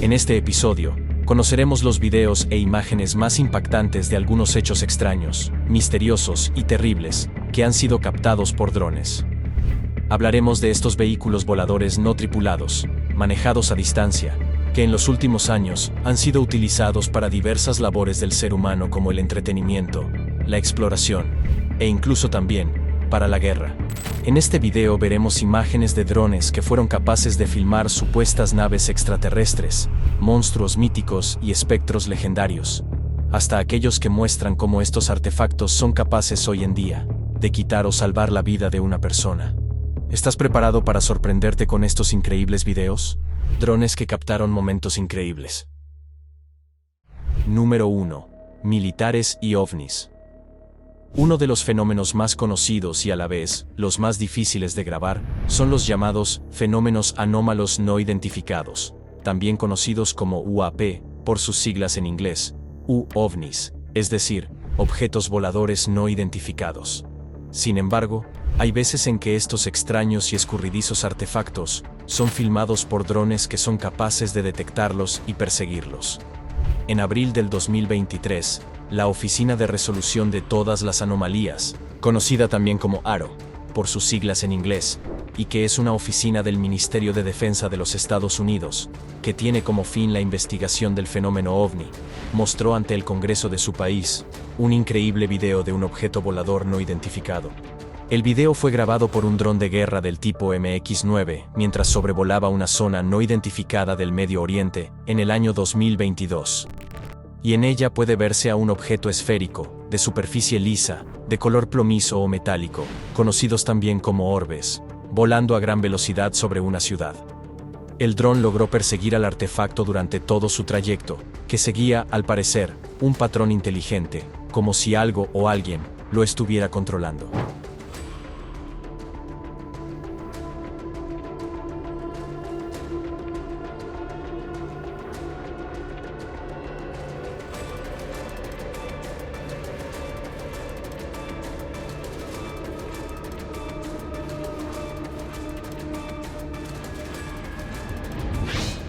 En este episodio, conoceremos los videos e imágenes más impactantes de algunos hechos extraños, misteriosos y terribles que han sido captados por drones. Hablaremos de estos vehículos voladores no tripulados, manejados a distancia, que en los últimos años han sido utilizados para diversas labores del ser humano como el entretenimiento, la exploración e incluso también para la guerra. En este video veremos imágenes de drones que fueron capaces de filmar supuestas naves extraterrestres, monstruos míticos y espectros legendarios, hasta aquellos que muestran cómo estos artefactos son capaces hoy en día de quitar o salvar la vida de una persona. ¿Estás preparado para sorprenderte con estos increíbles videos? Drones que captaron momentos increíbles. Número 1. Militares y ovnis. Uno de los fenómenos más conocidos y a la vez, los más difíciles de grabar, son los llamados fenómenos anómalos no identificados, también conocidos como UAP, por sus siglas en inglés, UOVNIs, es decir, objetos voladores no identificados. Sin embargo, hay veces en que estos extraños y escurridizos artefactos son filmados por drones que son capaces de detectarlos y perseguirlos. En abril del 2023, la Oficina de Resolución de Todas las Anomalías, conocida también como ARO, por sus siglas en inglés, y que es una oficina del Ministerio de Defensa de los Estados Unidos, que tiene como fin la investigación del fenómeno OVNI, mostró ante el Congreso de su país un increíble video de un objeto volador no identificado. El video fue grabado por un dron de guerra del tipo MX-9 mientras sobrevolaba una zona no identificada del Medio Oriente en el año 2022. Y en ella puede verse a un objeto esférico, de superficie lisa, de color plomizo o metálico, conocidos también como orbes, volando a gran velocidad sobre una ciudad. El dron logró perseguir al artefacto durante todo su trayecto, que seguía, al parecer, un patrón inteligente, como si algo o alguien lo estuviera controlando.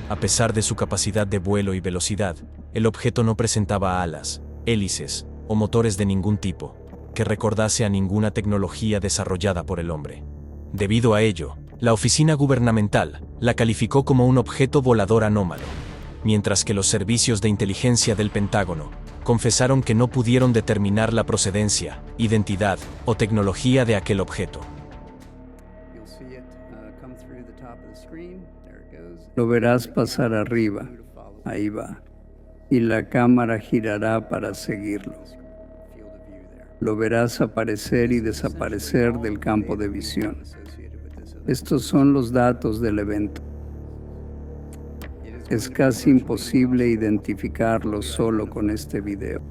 A pesar de su capacidad de vuelo y velocidad, el objeto no presentaba alas, hélices o motores de ningún tipo, que recordase a ninguna tecnología desarrollada por el hombre. Debido a ello, la oficina gubernamental la calificó como un objeto volador anómalo, mientras que los servicios de inteligencia del Pentágono confesaron que no pudieron determinar la procedencia, identidad o tecnología de aquel objeto. Lo verás pasar arriba, ahí va, y la cámara girará para seguirlo. Lo verás aparecer y desaparecer del campo de visión. Estos son los datos del evento. Es casi imposible identificarlo solo con este video.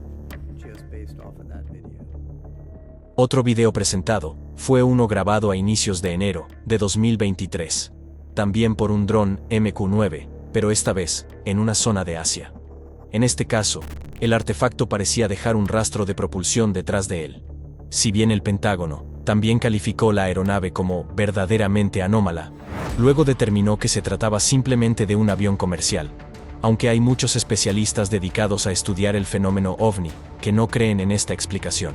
Otro video presentado fue uno grabado a inicios de enero de 2023. También por un dron MQ-9, pero esta vez, en una zona de Asia. En este caso, el artefacto parecía dejar un rastro de propulsión detrás de él. Si bien el Pentágono también calificó la aeronave como verdaderamente anómala, luego determinó que se trataba simplemente de un avión comercial, aunque hay muchos especialistas dedicados a estudiar el fenómeno OVNI que no creen en esta explicación.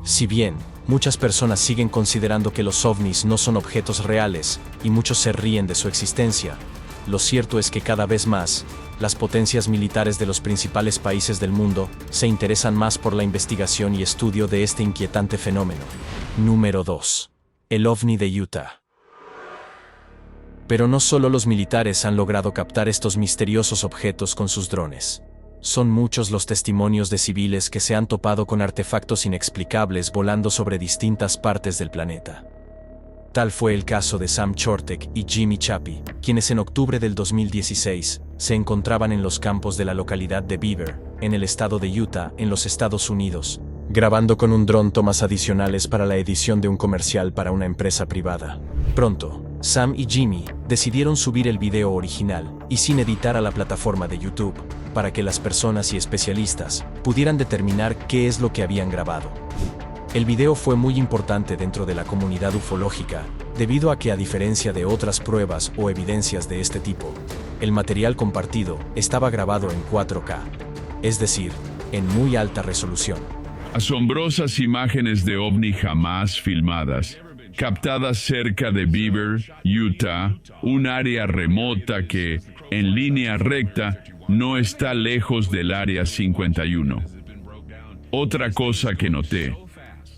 Si bien Muchas personas siguen considerando que los ovnis no son objetos reales, y muchos se ríen de su existencia. Lo cierto es que cada vez más, las potencias militares de los principales países del mundo se interesan más por la investigación y estudio de este inquietante fenómeno. Número 2. El ovni de Utah. Pero no solo los militares han logrado captar estos misteriosos objetos con sus drones. Son muchos los testimonios de civiles que se han topado con artefactos inexplicables volando sobre distintas partes del planeta. Tal fue el caso de Sam Chortek y Jimmy Chappie, quienes en octubre del 2016 se encontraban en los campos de la localidad de Beaver, en el estado de Utah, en los Estados Unidos, grabando con un dron tomas adicionales para la edición de un comercial para una empresa privada. Pronto, Sam y Jimmy decidieron subir el video original y sin editar a la plataforma de YouTube, para que las personas y especialistas pudieran determinar qué es lo que habían grabado. El video fue muy importante dentro de la comunidad ufológica, debido a que, a diferencia de otras pruebas o evidencias de este tipo, el material compartido estaba grabado en 4K, es decir, en muy alta resolución. Asombrosas imágenes de ovni jamás filmadas, captadas cerca de Beaver, Utah, un área remota que, en línea recta, no está lejos del Área 51. Otra cosa que noté: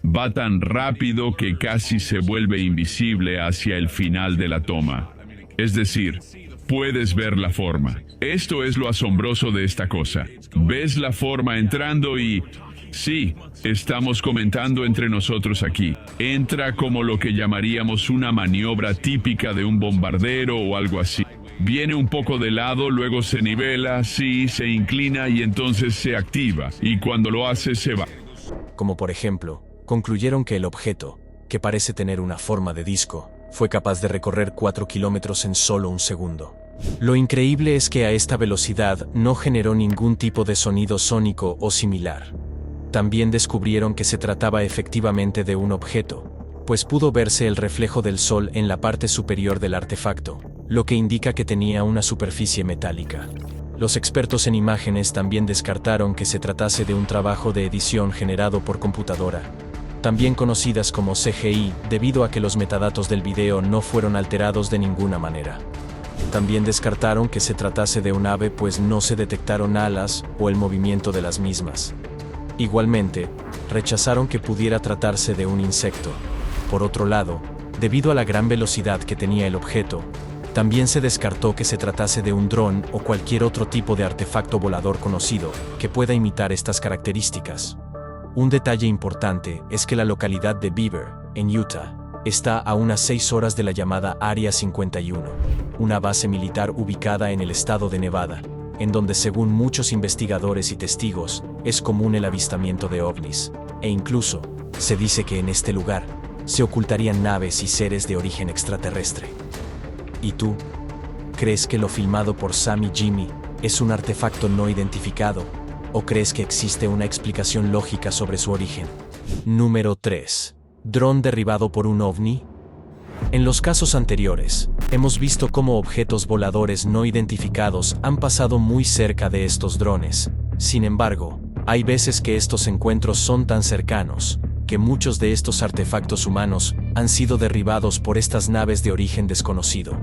va tan rápido que casi se vuelve invisible hacia el final de la toma. Es decir, puedes ver la forma. Esto es lo asombroso de esta cosa. Ves la forma entrando y... sí, estamos comentando entre nosotros aquí. Entra como lo que llamaríamos una maniobra típica de un bombardero o algo así. Viene un poco de lado, luego se nivela, sí, se inclina y entonces se activa. Y cuando lo hace, se va. Como por ejemplo, concluyeron que el objeto, que parece tener una forma de disco, fue capaz de recorrer 4 kilómetros en solo un segundo. Lo increíble es que a esta velocidad no generó ningún tipo de sonido sónico o similar. También descubrieron que se trataba efectivamente de un objeto, pues pudo verse el reflejo del sol en la parte superior del artefacto, lo que indica que tenía una superficie metálica. Los expertos en imágenes también descartaron que se tratase de un trabajo de edición generado por computadora, también conocidas como CGI, debido a que los metadatos del video no fueron alterados de ninguna manera. También descartaron que se tratase de un ave, pues no se detectaron alas o el movimiento de las mismas. Igualmente, rechazaron que pudiera tratarse de un insecto. Por otro lado, debido a la gran velocidad que tenía el objeto, también se descartó que se tratase de un dron o cualquier otro tipo de artefacto volador conocido que pueda imitar estas características. Un detalle importante es que la localidad de Beaver, en Utah, está a unas 6 horas de la llamada Área 51, una base militar ubicada en el estado de Nevada, en donde, según muchos investigadores y testigos, es común el avistamiento de ovnis, e incluso se dice que en este lugar se ocultarían naves y seres de origen extraterrestre. ¿Y tú? ¿Crees que lo filmado por Sam y Jimmy es un artefacto no identificado? ¿O crees que existe una explicación lógica sobre su origen? Número 3. ¿Dron derribado por un ovni? En los casos anteriores, hemos visto cómo objetos voladores no identificados han pasado muy cerca de estos drones. Sin embargo, hay veces que estos encuentros son tan cercanos, que muchos de estos artefactos humanos han sido derribados por estas naves de origen desconocido.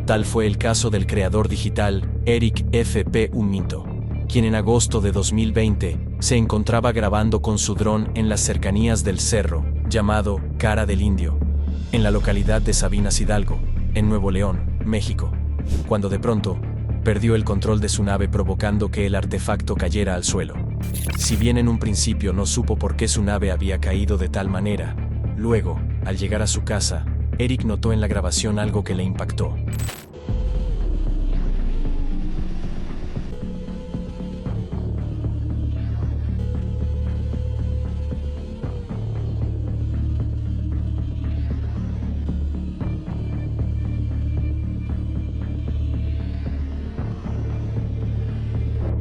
Tal fue el caso del creador digital Eric F.P. Uminto, quien en agosto de 2020 se encontraba grabando con su dron en las cercanías del cerro, llamado Cara del Indio, en la localidad de Sabinas Hidalgo, en Nuevo León, México, cuando de pronto perdió el control de su nave, provocando que el artefacto cayera al suelo. Si bien en un principio no supo por qué su nave había caído de tal manera, luego, al llegar a su casa, Eric notó en la grabación algo que le impactó.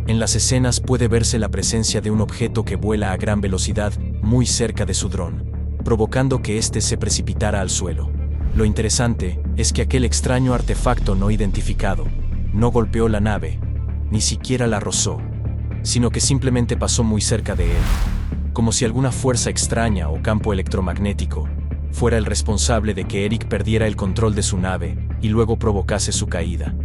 En las escenas puede verse la presencia de un objeto que vuela a gran velocidad muy cerca de su dron, provocando que éste se precipitara al suelo. Lo interesante es que aquel extraño artefacto no identificado no golpeó la nave, ni siquiera la rozó, sino que simplemente pasó muy cerca de él, como si alguna fuerza extraña o campo electromagnético fuera el responsable de que Eric perdiera el control de su nave y luego provocase su caída.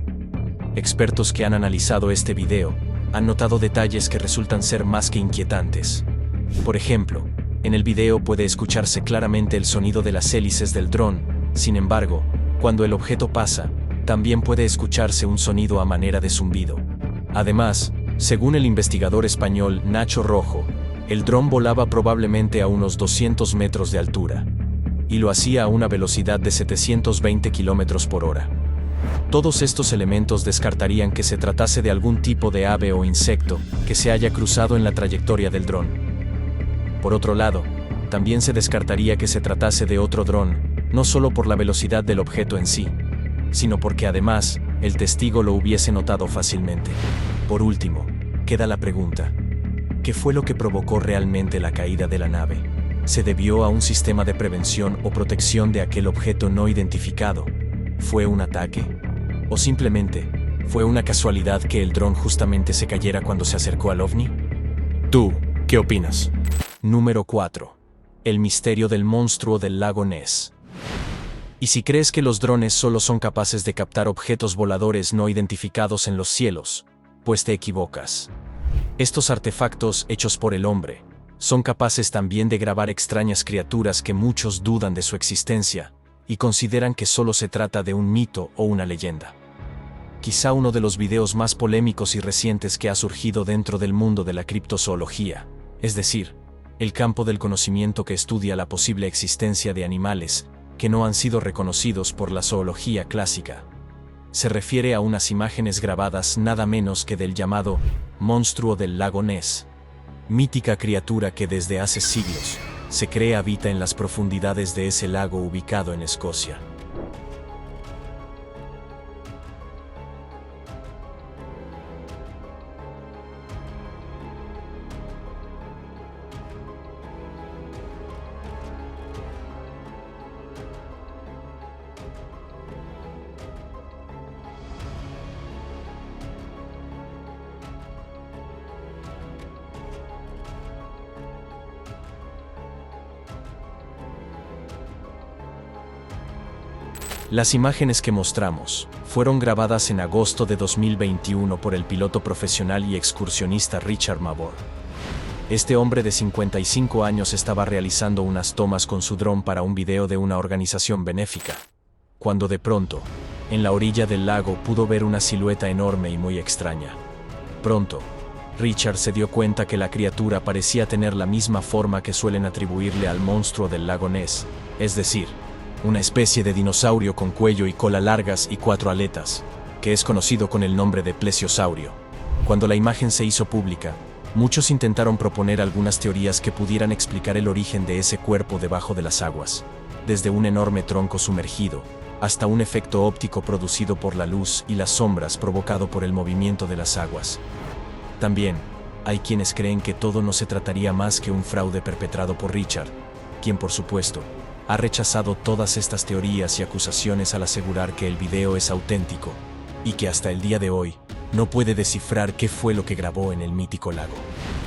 Expertos que han analizado este video han notado detalles que resultan ser más que inquietantes. Por ejemplo, en el video puede escucharse claramente el sonido de las hélices del dron. Sin embargo, cuando el objeto pasa, también puede escucharse un sonido a manera de zumbido. Además, según el investigador español Nacho Rojo, el dron volaba probablemente a unos 200 metros de altura, y lo hacía a una velocidad de 720 km por hora. Todos estos elementos descartarían que se tratase de algún tipo de ave o insecto que se haya cruzado en la trayectoria del dron. Por otro lado, también se descartaría que se tratase de otro dron, no solo por la velocidad del objeto en sí, sino porque además el testigo lo hubiese notado fácilmente. Por último, queda la pregunta: ¿qué fue lo que provocó realmente la caída de la nave? ¿Se debió a un sistema de prevención o protección de aquel objeto no identificado? ¿Fue un ataque? ¿O simplemente fue una casualidad que el dron justamente se cayera cuando se acercó al ovni? ¿Tú qué opinas? Número 4. El misterio del monstruo del lago Ness. Y si crees que los drones solo son capaces de captar objetos voladores no identificados en los cielos, pues te equivocas. Estos artefactos hechos por el hombre son capaces también de grabar extrañas criaturas que muchos dudan de su existencia y consideran que solo se trata de un mito o una leyenda. Quizá uno de los videos más polémicos y recientes que ha surgido dentro del mundo de la criptozoología, es decir, el campo del conocimiento que estudia la posible existencia de animales que no han sido reconocidos por la zoología clásica, se refiere a unas imágenes grabadas nada menos que del llamado monstruo del lago Ness, mítica criatura que desde hace siglos se cree habita en las profundidades de ese lago ubicado en Escocia. Las imágenes que mostramos fueron grabadas en agosto de 2021 por el piloto profesional y excursionista Richard Mavor. Este hombre de 55 años estaba realizando unas tomas con su dron para un video de una organización benéfica, cuando de pronto, en la orilla del lago pudo ver una silueta enorme y muy extraña. Pronto, Richard se dio cuenta que la criatura parecía tener la misma forma que suelen atribuirle al monstruo del lago Ness, es decir, una especie de dinosaurio con cuello y cola largas y 4 aletas, que es conocido con el nombre de plesiosaurio. Cuando la imagen se hizo pública, muchos intentaron proponer algunas teorías que pudieran explicar el origen de ese cuerpo debajo de las aguas, desde un enorme tronco sumergido, hasta un efecto óptico producido por la luz y las sombras provocado por el movimiento de las aguas. También, hay quienes creen que todo no se trataría más que un fraude perpetrado por Richard, quien por supuesto, ha rechazado todas estas teorías y acusaciones al asegurar que el video es auténtico, y que hasta el día de hoy no puede descifrar qué fue lo que grabó en el mítico lago.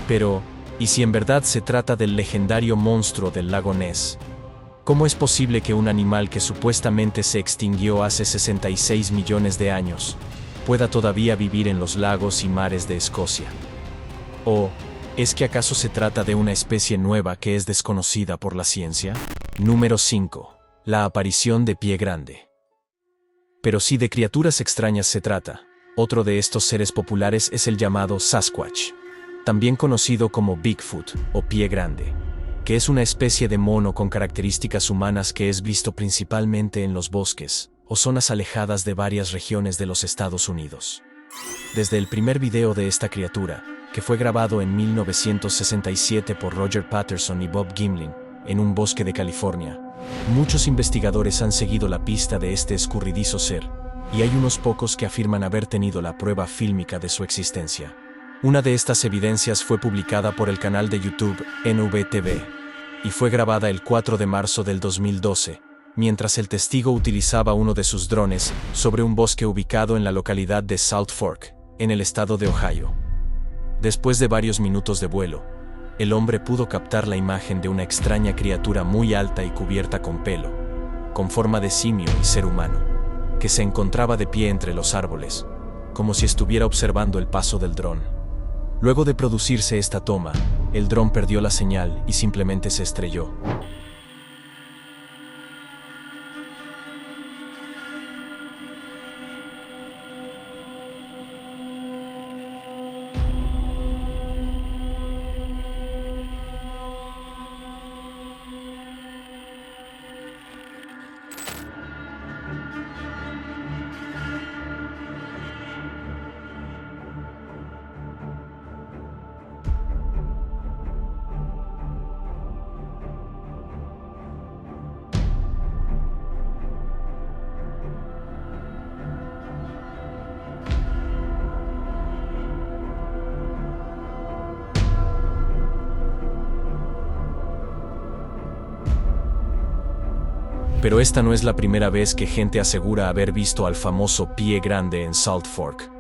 Pero, ¿y si en verdad se trata del legendario monstruo del lago Ness? ¿Cómo es posible que un animal que supuestamente se extinguió hace 66 millones de años pueda todavía vivir en los lagos y mares de Escocia? ¿O es que acaso se trata de una especie nueva que es desconocida por la ciencia? Número 5. La aparición de Pie Grande. Pero si de criaturas extrañas se trata, otro de estos seres populares es el llamado Sasquatch, también conocido como Bigfoot o Pie Grande, que es una especie de mono con características humanas que es visto principalmente en los bosques o zonas alejadas de varias regiones de los Estados Unidos. Desde el primer video de esta criatura, que fue grabado en 1967 por Roger Patterson y Bob Gimlin, en un bosque de California, muchos investigadores han seguido la pista de este escurridizo ser, y hay unos pocos que afirman haber tenido la prueba fílmica de su existencia. Una de estas evidencias fue publicada por el canal de YouTube NVTV, y fue grabada el 4 de marzo del 2012, mientras el testigo utilizaba uno de sus drones sobre un bosque ubicado en la localidad de Salt Fork, en el estado de Ohio. Después de varios minutos de vuelo, el hombre pudo captar la imagen de una extraña criatura muy alta y cubierta con pelo, con forma de simio y ser humano, que se encontraba de pie entre los árboles, como si estuviera observando el paso del dron. Luego de producirse esta toma, el dron perdió la señal y simplemente se estrelló. Pero esta no es la primera vez que gente asegura haber visto al famoso pie grande en Salt Fork.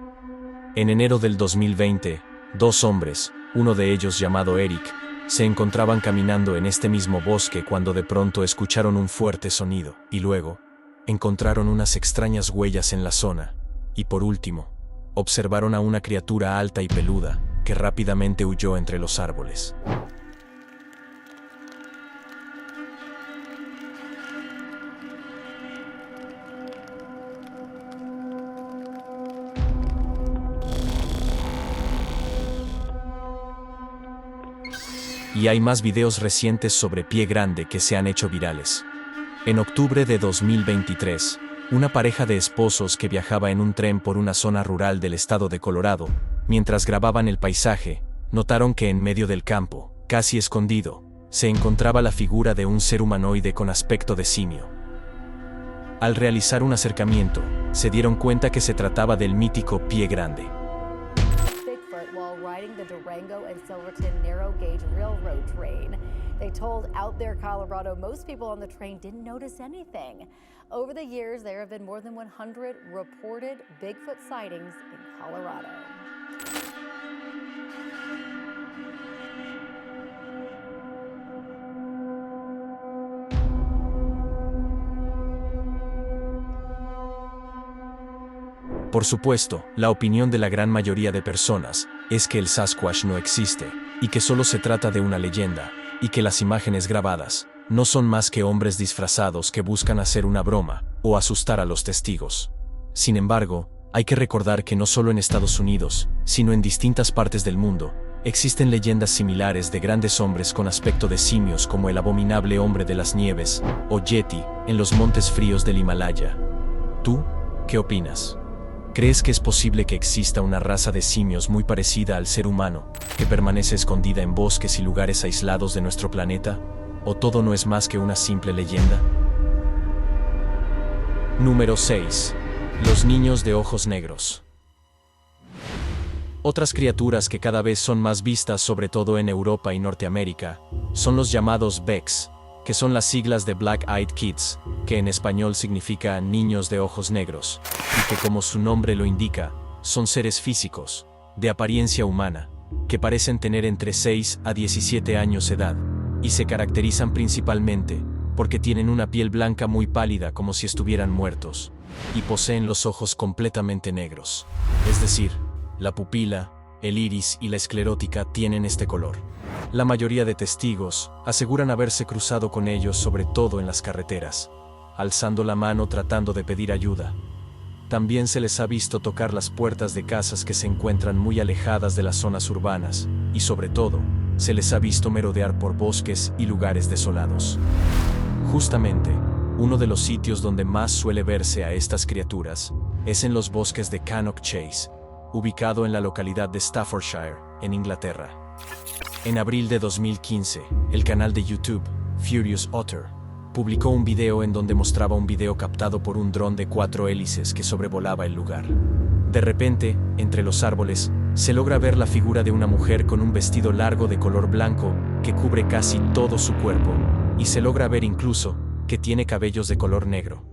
En enero del 2020, 2 hombres, uno de ellos llamado Eric, se encontraban caminando en este mismo bosque cuando de pronto escucharon un fuerte sonido, y luego, encontraron unas extrañas huellas en la zona, y por último, observaron a una criatura alta y peluda, que rápidamente huyó entre los árboles. Y hay más videos recientes sobre pie grande que se han hecho virales. En octubre de 2023, una pareja de esposos que viajaba en un tren por una zona rural del estado de Colorado, mientras grababan el paisaje, notaron que en medio del campo, casi escondido, se encontraba la figura de un ser humanoide con aspecto de simio. Al realizar un acercamiento, se dieron cuenta que se trataba del mítico pie grande. The Durango and Silverton narrow gauge railroad train. They told Out There Colorado most people on the train didn't notice anything. Over the years, there have been more than 100 reported Bigfoot sightings in Colorado. Por supuesto, la opinión de la gran mayoría de personas es que el Sasquatch no existe, y que solo se trata de una leyenda, y que las imágenes grabadas no son más que hombres disfrazados que buscan hacer una broma o asustar a los testigos. Sin embargo, hay que recordar que no solo en Estados Unidos, sino en distintas partes del mundo, existen leyendas similares de grandes hombres con aspecto de simios como el abominable hombre de las nieves, o Yeti, en los montes fríos del Himalaya. ¿Tú qué opinas? ¿Crees que es posible que exista una raza de simios muy parecida al ser humano, que permanece escondida en bosques y lugares aislados de nuestro planeta? ¿O todo no es más que una simple leyenda? Número 6. Los niños de ojos negros. Otras criaturas que cada vez son más vistas, sobre todo en Europa y Norteamérica, son los llamados BECs, que son las siglas de Black Eyed Kids, que en español significa niños de ojos negros, y que como su nombre lo indica, son seres físicos, de apariencia humana, que parecen tener entre 6 a 17 años de edad, y se caracterizan principalmente porque tienen una piel blanca muy pálida como si estuvieran muertos, y poseen los ojos completamente negros. Es decir, la pupila, el iris y la esclerótica tienen este color. La mayoría de testigos aseguran haberse cruzado con ellos, sobre todo en las carreteras, alzando la mano tratando de pedir ayuda. También se les ha visto tocar las puertas de casas que se encuentran muy alejadas de las zonas urbanas, y sobre todo, se les ha visto merodear por bosques y lugares desolados. Justamente, uno de los sitios donde más suele verse a estas criaturas es en los bosques de Cannock Chase, ubicado en la localidad de Staffordshire, en Inglaterra. En abril de 2015, el canal de YouTube, Furious Otter, publicó un video en donde mostraba un video captado por un dron de 4 hélices que sobrevolaba el lugar. De repente, entre los árboles, se logra ver la figura de una mujer con un vestido largo de color blanco que cubre casi todo su cuerpo, y se logra ver incluso que tiene cabellos de color negro.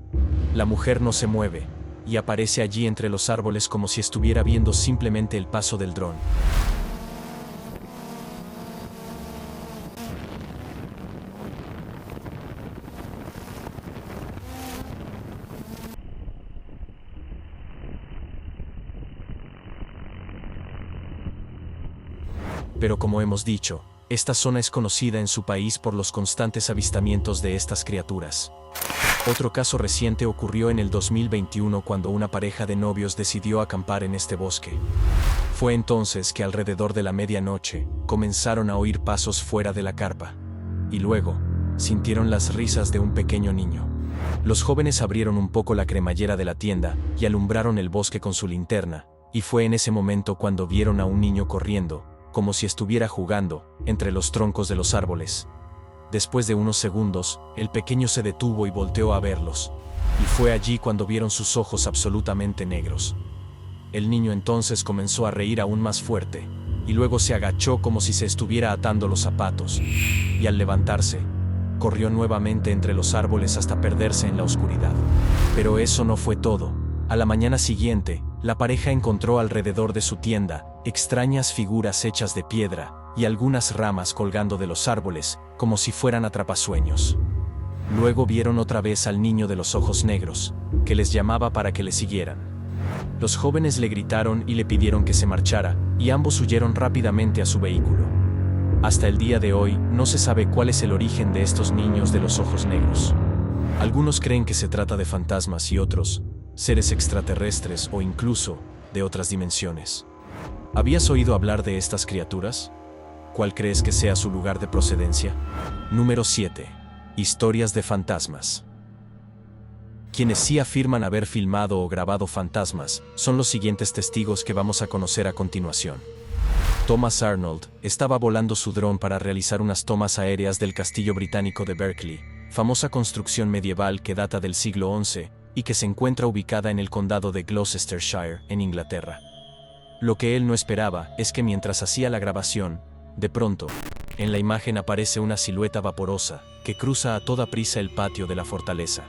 La mujer no se mueve, y aparece allí entre los árboles como si estuviera viendo simplemente el paso del dron. pero como hemos dicho, esta zona es conocida en su país por los constantes avistamientos de estas criaturas. Otro caso reciente ocurrió en el 2021 cuando una pareja de novios decidió acampar en este bosque. Fue entonces que alrededor de la medianoche comenzaron a oír pasos fuera de la carpa. Y luego, sintieron las risas de un pequeño niño. Los jóvenes abrieron un poco la cremallera de la tienda y alumbraron el bosque con su linterna, y fue en ese momento cuando vieron a un niño corriendo, como si estuviera jugando, entre los troncos de los árboles. Después de unos segundos, el pequeño se detuvo y volteó a verlos, y fue allí cuando vieron sus ojos absolutamente negros. El niño entonces comenzó a reír aún más fuerte, y luego se agachó como si se estuviera atando los zapatos, y al levantarse, corrió nuevamente entre los árboles hasta perderse en la oscuridad. Pero eso no fue todo. A la mañana siguiente, la pareja encontró alrededor de su tienda extrañas figuras hechas de piedra y algunas ramas colgando de los árboles, como si fueran atrapasueños. Luego vieron otra vez al niño de los ojos negros, que les llamaba para que le siguieran. Los jóvenes le gritaron y le pidieron que se marchara, y ambos huyeron rápidamente a su vehículo. Hasta el día de hoy, no se sabe cuál es el origen de estos niños de los ojos negros. Algunos creen que se trata de fantasmas y otros, seres extraterrestres o incluso, de otras dimensiones. ¿Habías oído hablar de estas criaturas? ¿Cuál crees que sea su lugar de procedencia? Número 7. Historias de fantasmas. Quienes sí afirman haber filmado o grabado fantasmas son los siguientes testigos que vamos a conocer a continuación. Thomas Arnold estaba volando su dron para realizar unas tomas aéreas del castillo británico de Berkeley, famosa construcción medieval que data del siglo XI y que se encuentra ubicada en el condado de Gloucestershire, en Inglaterra. Lo que él no esperaba es que mientras hacía la grabación, de pronto, en la imagen aparece una silueta vaporosa que cruza a toda prisa el patio de la fortaleza.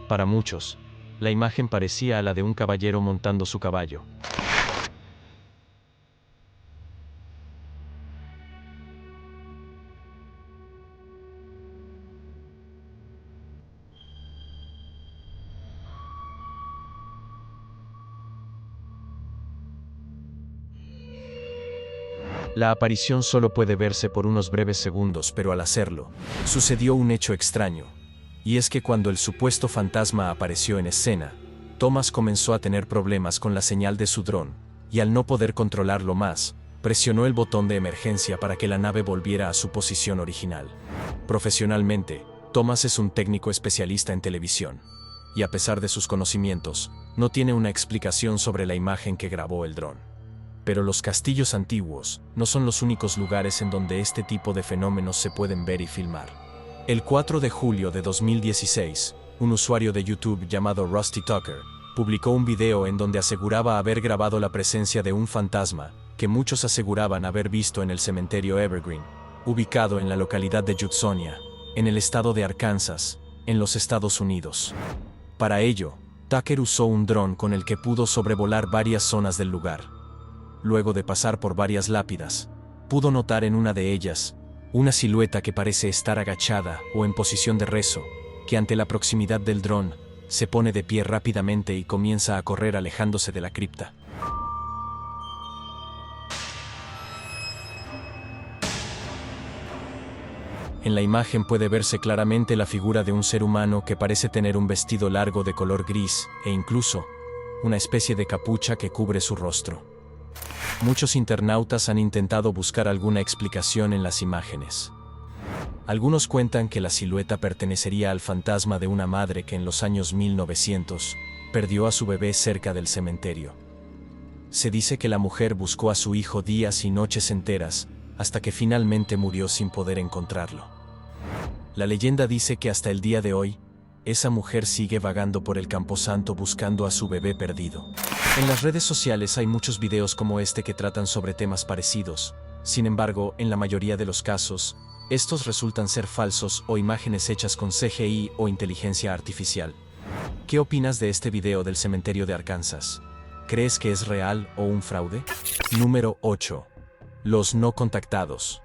Para muchos, la imagen parecía a la de un caballero montando su caballo. La aparición solo puede verse por unos breves segundos, pero al hacerlo, sucedió un hecho extraño. Y es que cuando el supuesto fantasma apareció en escena, Thomas comenzó a tener problemas con la señal de su dron, y al no poder controlarlo más, presionó el botón de emergencia para que la nave volviera a su posición original. Profesionalmente, Thomas es un técnico especialista en televisión, y a pesar de sus conocimientos, no tiene una explicación sobre la imagen que grabó el dron. Pero los castillos antiguos no son los únicos lugares en donde este tipo de fenómenos se pueden ver y filmar. El 4 de julio de 2016, un usuario de YouTube llamado Rusty Tucker publicó un video en donde aseguraba haber grabado la presencia de un fantasma que muchos aseguraban haber visto en el cementerio Evergreen, ubicado en la localidad de Judsonia, en el estado de Arkansas, en los Estados Unidos. Para ello, Tucker usó un dron con el que pudo sobrevolar varias zonas del lugar. Luego de pasar por varias lápidas, pudo notar en una de ellas una silueta que parece estar agachada o en posición de rezo, que ante la proximidad del dron, se pone de pie rápidamente y comienza a correr alejándose de la cripta. En la imagen puede verse claramente la figura de un ser humano que parece tener un vestido largo de color gris e incluso una especie de capucha que cubre su rostro. Muchos internautas han intentado buscar alguna explicación en las imágenes. Algunos cuentan que la silueta pertenecería al fantasma de una madre que en los años 1900 perdió a su bebé cerca del cementerio. Se dice que la mujer buscó a su hijo días y noches enteras hasta que finalmente murió sin poder encontrarlo. La leyenda dice que hasta el día de hoy, esa mujer sigue vagando por el camposanto buscando a su bebé perdido. En las redes sociales hay muchos videos como este que tratan sobre temas parecidos. Sin embargo, en la mayoría de los casos, estos resultan ser falsos o imágenes hechas con CGI o inteligencia artificial. ¿Qué opinas de este video del cementerio de Arkansas? ¿Crees que es real o un fraude? Número 8. Los no contactados.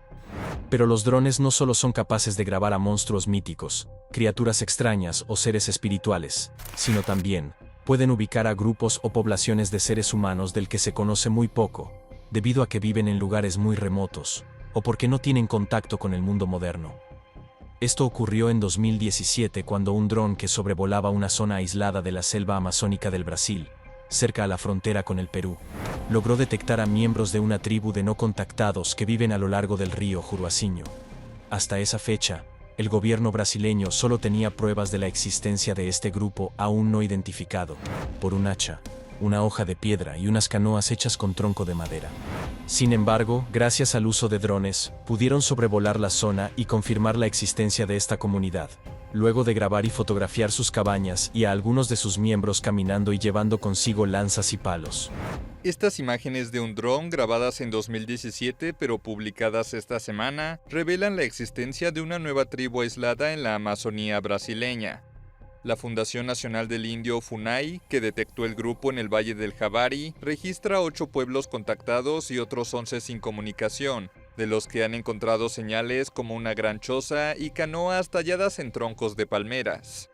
Pero los drones no solo son capaces de grabar a monstruos míticos, criaturas extrañas o seres espirituales, sino también pueden ubicar a grupos o poblaciones de seres humanos del que se conoce muy poco, debido a que viven en lugares muy remotos, o porque no tienen contacto con el mundo moderno. Esto ocurrió en 2017 cuando un dron que sobrevolaba una zona aislada de la selva amazónica del Brasil, cerca a la frontera con el Perú, logró detectar a miembros de una tribu de no contactados que viven a lo largo del río Juruacinho. Hasta esa fecha, el gobierno brasileño solo tenía pruebas de la existencia de este grupo aún no identificado, por un hacha, una hoja de piedra y unas canoas hechas con tronco de madera. Sin embargo, gracias al uso de drones, pudieron sobrevolar la zona y confirmar la existencia de esta comunidad, luego de grabar y fotografiar sus cabañas y a algunos de sus miembros caminando y llevando consigo lanzas y palos. Estas imágenes de un dron grabadas en 2017 pero publicadas esta semana revelan la existencia de una nueva tribu aislada en la Amazonía brasileña. La Fundación Nacional del Indio FUNAI, que detectó el grupo en el Valle del Javari, registra 8 pueblos contactados y otros 11 sin comunicación, de los que han encontrado señales como una gran choza y canoas talladas en troncos de palmeras.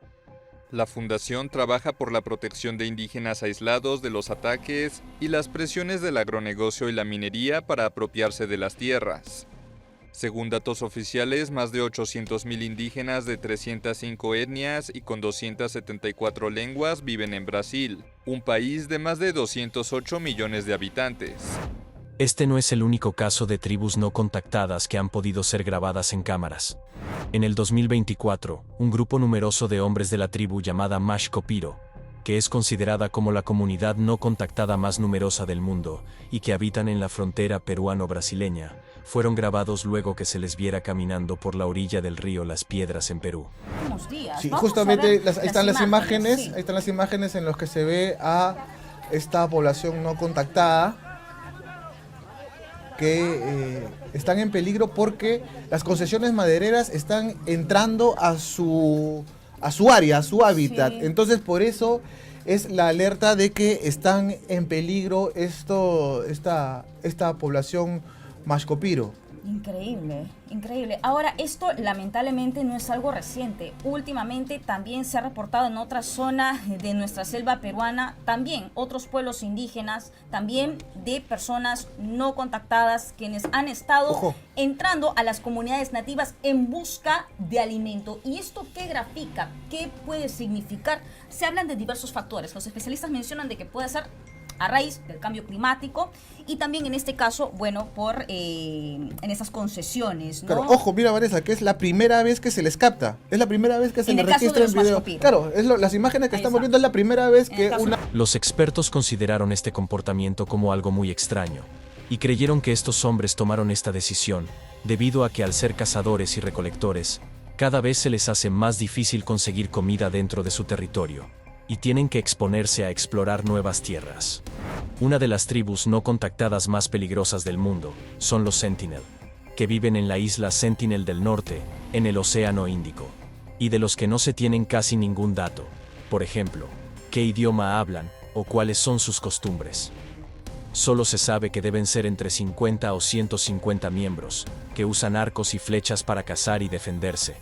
La fundación trabaja por la protección de indígenas aislados de los ataques y las presiones del agronegocio y la minería para apropiarse de las tierras. Según datos oficiales, más de 800.000 indígenas de 305 etnias y con 274 lenguas viven en Brasil, un país de más de 208 millones de habitantes. Este no es el único caso de tribus no contactadas que han podido ser grabadas en cámaras. En el 2024, un grupo numeroso de hombres de la tribu llamada Mashcopiro, que es considerada como la comunidad no contactada más numerosa del mundo y que habitan en la frontera peruano-brasileña, fueron grabados luego que se les viera caminando por la orilla del río Las Piedras en Perú. Sí, justamente ahí están las imágenes, sí. Ahí están las imágenes en las que se ve a esta población no contactada que están en peligro porque las concesiones madereras están entrando a su área, a su hábitat. Sí. Entonces por eso es la alerta de que están en peligro esta población Mashcopiro. Increíble, increíble. Ahora, esto lamentablemente no es algo reciente. Últimamente también se ha reportado en otra zona de nuestra selva peruana, también otros pueblos indígenas, también de personas no contactadas, quienes han estado entrando a las comunidades nativas en busca de alimento. ¿Y esto qué grafica? ¿Qué puede significar? Se hablan de diversos factores. Los especialistas mencionan de que puede ser a raíz del cambio climático y también en este caso, bueno, por en esas concesiones, ¿no? Claro, ojo, mira Vanessa, que es la primera vez que se les capta, es la primera vez que se les registra en video. Claro, las imágenes que estamos viendo es la primera vez que Los expertos consideraron este comportamiento como algo muy extraño y creyeron que estos hombres tomaron esta decisión debido a que al ser cazadores y recolectores, cada vez se les hace más difícil conseguir comida dentro de su territorio y tienen que exponerse a explorar nuevas tierras. Una de las tribus no contactadas más peligrosas del mundo son los Sentinel, que viven en la isla Sentinel del Norte, en el Océano Índico, y de los que no se tienen casi ningún dato, por ejemplo, qué idioma hablan o cuáles son sus costumbres. Solo se sabe que deben ser entre 50 o 150 miembros, que usan arcos y flechas para cazar y defenderse,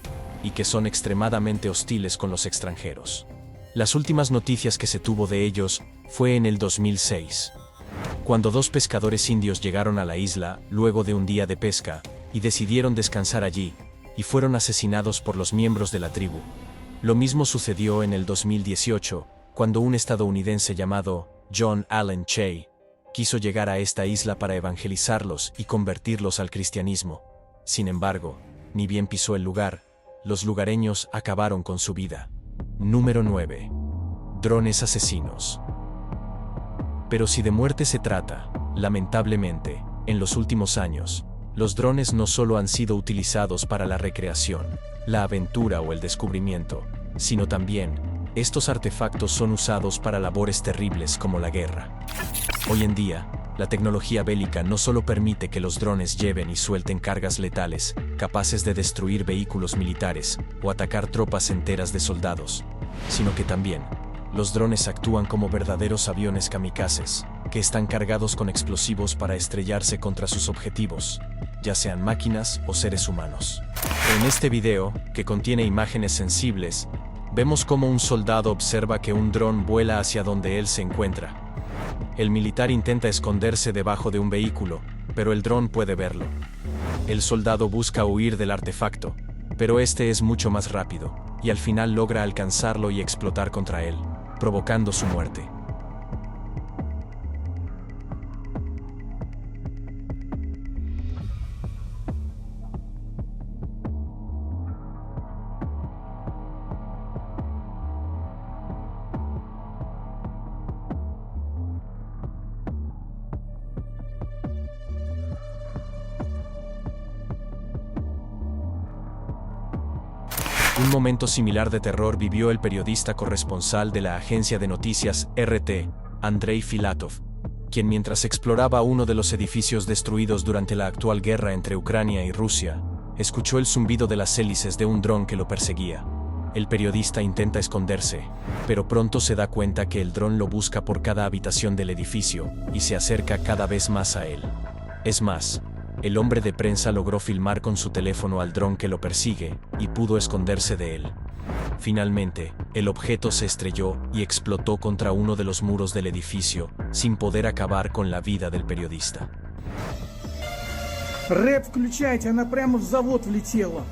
y que son extremadamente hostiles con los extranjeros. Las últimas noticias que se tuvo de ellos fue en el 2006, cuando 2 pescadores indios llegaron a la isla luego de un día de pesca y decidieron descansar allí, y fueron asesinados por los miembros de la tribu. Lo mismo sucedió en el 2018, cuando un estadounidense llamado John Allen Che quiso llegar a esta isla para evangelizarlos y convertirlos al cristianismo. Sin embargo, ni bien pisó el lugar, los lugareños acabaron con su vida. Número 9. Drones asesinos. Pero si de muerte se trata, lamentablemente, en los últimos años, los drones no solo han sido utilizados para la recreación, la aventura o el descubrimiento, sino también, estos artefactos son usados para labores terribles como la guerra. Hoy en día, la tecnología bélica no solo permite que los drones lleven y suelten cargas letales, capaces de destruir vehículos militares o atacar tropas enteras de soldados, sino que también, los drones actúan como verdaderos aviones kamikazes, que están cargados con explosivos para estrellarse contra sus objetivos, ya sean máquinas o seres humanos. En este video, que contiene imágenes sensibles, vemos cómo un soldado observa que un dron vuela hacia donde él se encuentra. El militar intenta esconderse debajo de un vehículo, pero el dron puede verlo. El soldado busca huir del artefacto, pero este es mucho más rápido, y al final logra alcanzarlo y explotar contra él, provocando su muerte. Un momento similar de terror vivió el periodista corresponsal de la agencia de noticias RT, Andrei Filatov, quien mientras exploraba uno de los edificios destruidos durante la actual guerra entre Ucrania y Rusia, escuchó el zumbido de las hélices de un dron que lo perseguía. El periodista intenta esconderse, pero pronto se da cuenta que el dron lo busca por cada habitación del edificio y se acerca cada vez más a él. Es más, el hombre de prensa logró filmar con su teléfono al dron que lo persigue y pudo esconderse de él. Finalmente, el objeto se estrelló y explotó contra uno de los muros del edificio, sin poder acabar con la vida del periodista. Рэп включайте, она прямо в завод влетела.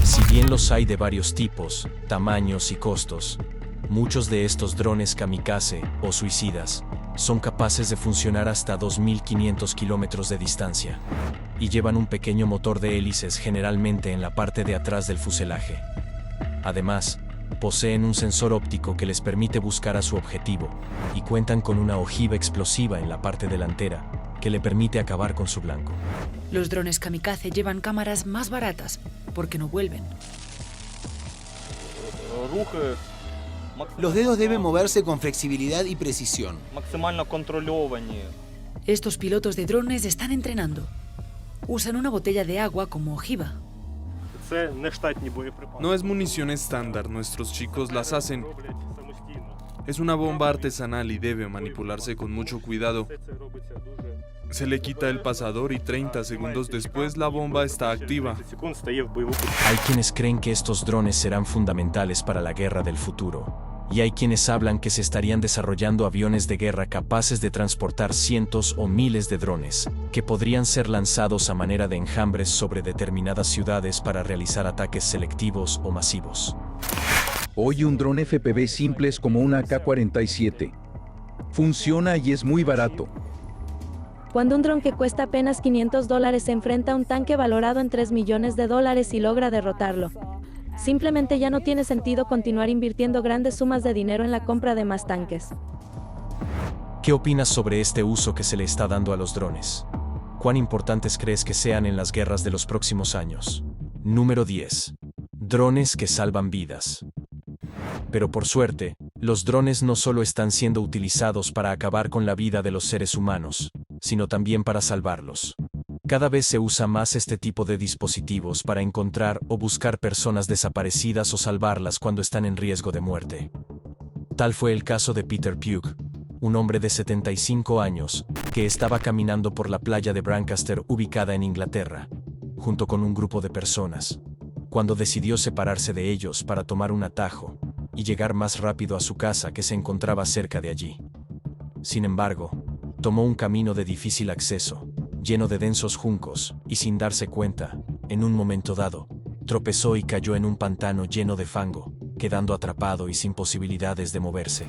Si bien los hay de varios tipos, tamaños y costos, muchos de estos drones kamikaze o suicidas son capaces de funcionar hasta 2.500 kilómetros de distancia y llevan un pequeño motor de hélices generalmente en la parte de atrás del fuselaje. Además, poseen un sensor óptico que les permite buscar a su objetivo y cuentan con una ojiva explosiva en la parte delantera que le permite acabar con su blanco. Los drones kamikaze llevan cámaras más baratas porque no vuelven. Los dedos deben moverse con flexibilidad y precisión. Estos pilotos de drones están entrenando. Usan una botella de agua como ojiva. No es munición estándar, nuestros chicos las hacen. Es una bomba artesanal y debe manipularse con mucho cuidado. Se le quita el pasador y 30 segundos después la bomba está activa. Hay quienes creen que estos drones serán fundamentales para la guerra del futuro, y hay quienes hablan que se estarían desarrollando aviones de guerra capaces de transportar cientos o miles de drones, que podrían ser lanzados a manera de enjambres sobre determinadas ciudades para realizar ataques selectivos o masivos. Hoy un dron FPV simple es como una AK-47. Funciona y es muy barato. Cuando un dron que cuesta apenas $500 se enfrenta a un tanque valorado en $3 millones y logra derrotarlo, simplemente ya no tiene sentido continuar invirtiendo grandes sumas de dinero en la compra de más tanques. ¿Qué opinas sobre este uso que se le está dando a los drones? ¿Cuán importantes crees que sean en las guerras de los próximos años? Número 10. Drones que salvan vidas. Pero por suerte, los drones no solo están siendo utilizados para acabar con la vida de los seres humanos, sino también para salvarlos. Cada vez se usa más este tipo de dispositivos para encontrar o buscar personas desaparecidas o salvarlas cuando están en riesgo de muerte. Tal fue el caso de Peter Pugh, un hombre de 75 años, que estaba caminando por la playa de Brancaster ubicada en Inglaterra, junto con un grupo de personas, cuando decidió separarse de ellos para tomar un atajo y llegar más rápido a su casa que se encontraba cerca de allí. Sin embargo, tomó un camino de difícil acceso, lleno de densos juncos, y sin darse cuenta, en un momento dado, tropezó y cayó en un pantano lleno de fango, quedando atrapado y sin posibilidades de moverse.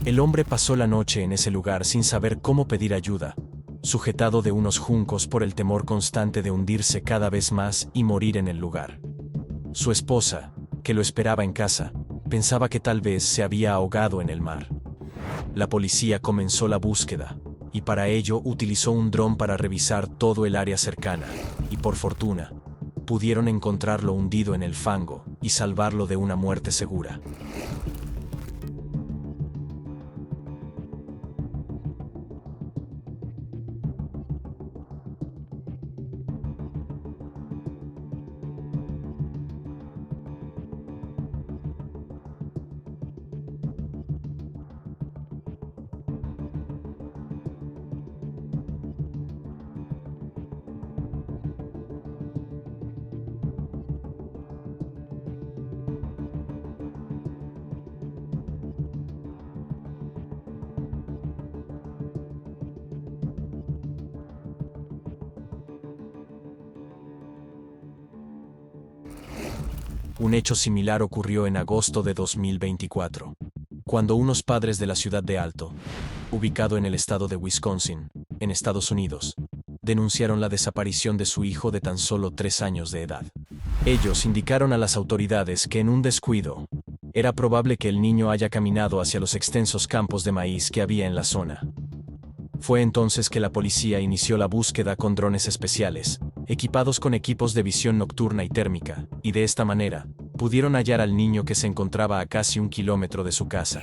El hombre pasó la noche en ese lugar sin saber cómo pedir ayuda, sujetado de unos juncos por el temor constante de hundirse cada vez más y morir en el lugar. Su esposa, que lo esperaba en casa, pensaba que tal vez se había ahogado en el mar. La policía comenzó la búsqueda, y para ello utilizó un dron para revisar todo el área cercana, y por fortuna, pudieron encontrarlo hundido en el fango y salvarlo de una muerte segura. Un hecho similar ocurrió en agosto de 2024, cuando unos padres de la ciudad de Alto, ubicado en el estado de Wisconsin, en Estados Unidos, denunciaron la desaparición de su hijo de tan solo 3 años de edad. Ellos indicaron a las autoridades que en un descuido, era probable que el niño haya caminado hacia los extensos campos de maíz que había en la zona. Fue entonces que la policía inició la búsqueda con drones especiales, equipados con equipos de visión nocturna y térmica, y de esta manera, pudieron hallar al niño que se encontraba a casi 1 kilómetro de su casa.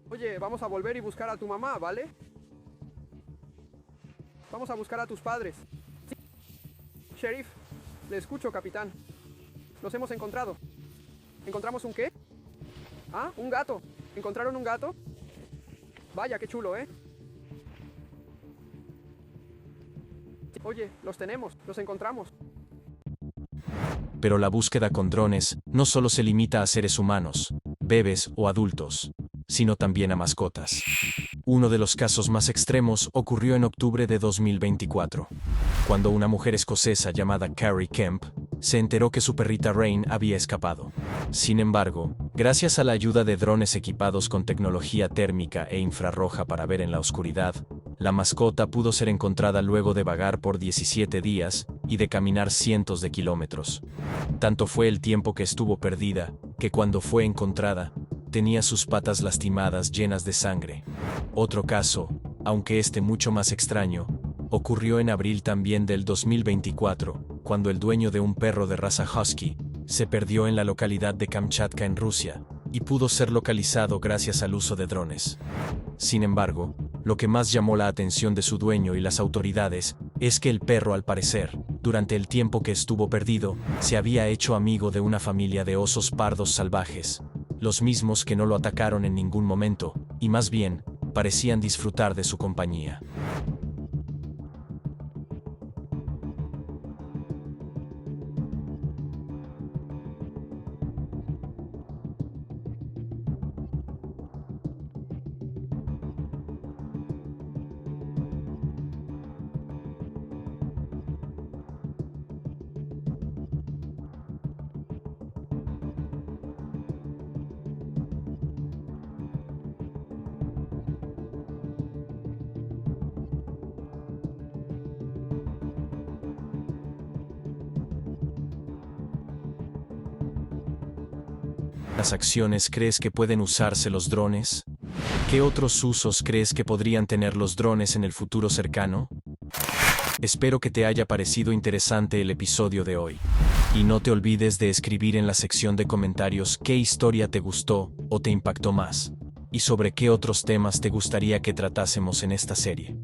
Oye, vamos a volver y buscar a tu mamá, ¿vale? Vamos a buscar a tus padres. Sí. Sheriff, le escucho, capitán. Los hemos encontrado. ¿Encontramos un qué? Ah, un gato. ¿Encontraron un gato? Vaya, qué chulo, ¿eh? Oye, los tenemos, los encontramos. Pero la búsqueda con drones no solo se limita a seres humanos, bebés o adultos, sino también a mascotas. Uno de los casos más extremos ocurrió en octubre de 2024, cuando una mujer escocesa llamada Carrie Kemp se enteró que su perrita Rain había escapado. Sin embargo, gracias a la ayuda de drones equipados con tecnología térmica e infrarroja para ver en la oscuridad, la mascota pudo ser encontrada luego de vagar por 17 días y de caminar cientos de kilómetros. Tanto fue el tiempo que estuvo perdida, que cuando fue encontrada, tenía sus patas lastimadas llenas de sangre. Otro caso, aunque este mucho más extraño, ocurrió en abril también del 2024, cuando el dueño de un perro de raza husky se perdió en la localidad de Kamchatka en Rusia, y pudo ser localizado gracias al uso de drones. Sin embargo, lo que más llamó la atención de su dueño y las autoridades es que el perro, al parecer, durante el tiempo que estuvo perdido, se había hecho amigo de una familia de osos pardos salvajes, los mismos que no lo atacaron en ningún momento, y más bien, parecían disfrutar de su compañía. ¿Qué acciones crees que pueden usarse los drones? ¿Qué otros usos crees que podrían tener los drones en el futuro cercano? Espero que te haya parecido interesante el episodio de hoy. Y no te olvides de escribir en la sección de comentarios qué historia te gustó o te impactó más, y sobre qué otros temas te gustaría que tratásemos en esta serie.